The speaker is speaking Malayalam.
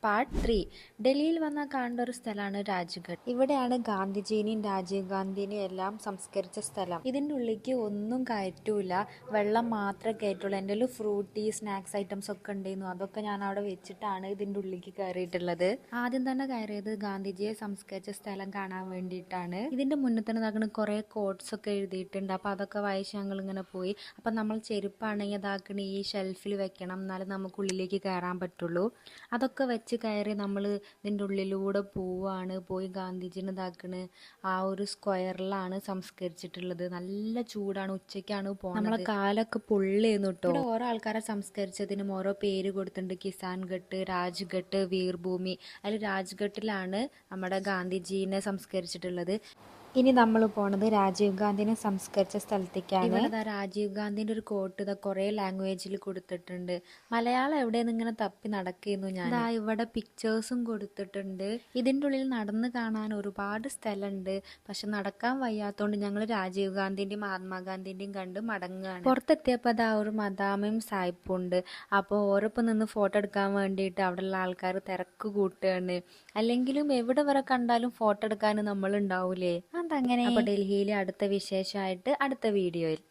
പാർട്ട് 3. ഡൽഹിയിൽ വന്നാൽ കാണേണ്ട ഒരു സ്ഥലമാണ് രാജ്ഘട്ട്. ഇവിടെയാണ് ഗാന്ധിജീനെയും രാജീവ് ഗാന്ധിനെയും എല്ലാം സംസ്കരിച്ച സ്ഥലം. ഇതിൻ്റെ ഉള്ളിലേക്ക് ഒന്നും കയറ്റൂല, വെള്ളം മാത്രമേ കയറ്റുള്ളൂ. എൻ്റെ ഒരു ഫ്രൂട്ടി സ്നാക്സ് ഐറ്റംസ് ഒക്കെ ഉണ്ടായിരുന്നു, അതൊക്കെ ഞാൻ അവിടെ വെച്ചിട്ടാണ് ഇതിൻ്റെ ഉള്ളിലേക്ക് കയറിയിട്ടുള്ളത്. ആദ്യം തന്നെ കയറിയത് ഗാന്ധിജിയെ സംസ്കരിച്ച സ്ഥലം കാണാൻ വേണ്ടിയിട്ടാണ്. ഇതിൻ്റെ മുന്നിൽ തന്നെ ഇതാക്കുന്ന കുറേ കോട്ട്സ് ഒക്കെ എഴുതിയിട്ടുണ്ട്. അപ്പോൾ അതൊക്കെ വായിച്ച് ഞങ്ങൾ ഇങ്ങനെ പോയി. അപ്പം നമ്മൾ ചെരുപ്പാണെങ്കിൽ ഇതാക്കണ ഈ ഷെൽഫിൽ വെക്കണം, എന്നാലും നമുക്ക് ഉള്ളിലേക്ക് കയറാൻ പറ്റുള്ളൂ. അതൊക്കെ വെച്ച് കയറി നമ്മൾ ഇതിൻ്റെ ഉള്ളിലൂടെ പോയി ഗാന്ധിജിനെ ഇതാക്കണ് ആ ഒരു സ്ക്വയറിലാണ് സംസ്കരിച്ചിട്ടുള്ളത്. നല്ല ചൂടാണ്, ഉച്ചയ്ക്കാണ് പോകുന്നത്. നമ്മളെ കാലൊക്കെ പൊള്ളിയെന്നു കേട്ടോ. ഇവിടെ ഓരോ ആൾക്കാരെ സംസ്കരിച്ചതിനും ഓരോ പേര് കൊടുത്തിട്ടുണ്ട്. കിസാൻ ഘട്ട്, രാജ്ഘട്ട്, വീർഭൂമി. അതിൽ രാജ്ഘട്ടിലാണ് നമ്മുടെ ഗാന്ധിജീനെ സംസ്കരിച്ചിട്ടുള്ളത്. ഇനി നമ്മൾ പോണത് രാജീവ് ഗാന്ധിനെ സംസ്കരിച്ച സ്ഥലത്തേക്കാണ്. ഇവിടെ രാജീവ് ഗാന്ധിൻ്റെ ഒരു കോട്ട് ഇതാ കുറേ ലാംഗ്വേജിൽ കൊടുത്തിട്ടുണ്ട്. മലയാളം എവിടെയെന്ന് ഇങ്ങനെ തപ്പി നടക്കുന്നു ഞാൻ. ഇവിടെ പിക്ചേഴ്സും കൊടുത്തിട്ടുണ്ട്. ഇതിൻ്റെ ഉള്ളിൽ നടന്ന് കാണാൻ ഒരുപാട് സ്ഥലമുണ്ട്. പക്ഷെ നടക്കാൻ വയ്യാത്തതുകൊണ്ട് ഞങ്ങൾ രാജീവ് ഗാന്ധിൻ്റെയും മഹാത്മാഗാന്ധിൻ്റെയും കണ്ട് മടങ്ങുകയാണ്. പുറത്തെത്തിയപ്പോൾ അതാ ഒരു മദാമയും സായിപ്പും ഉണ്ട്. അപ്പോൾ ഓരോപ്പം നിന്ന് ഫോട്ടോ എടുക്കാൻ വേണ്ടിയിട്ട് അവിടെയുള്ള ആൾക്കാർ തിരക്ക് കൂട്ടുകയാണ്. അല്ലെങ്കിലും എവിടെ വരെ കണ്ടാലും ഫോട്ടോ എടുക്കാൻ നമ്മൾ ഉണ്ടാവൂലേ. അതങ്ങനെ. അപ്പോൾ ഡൽഹിയിലെ അടുത്ത വിശേഷമായിട്ട് അടുത്ത വീഡിയോയിൽ.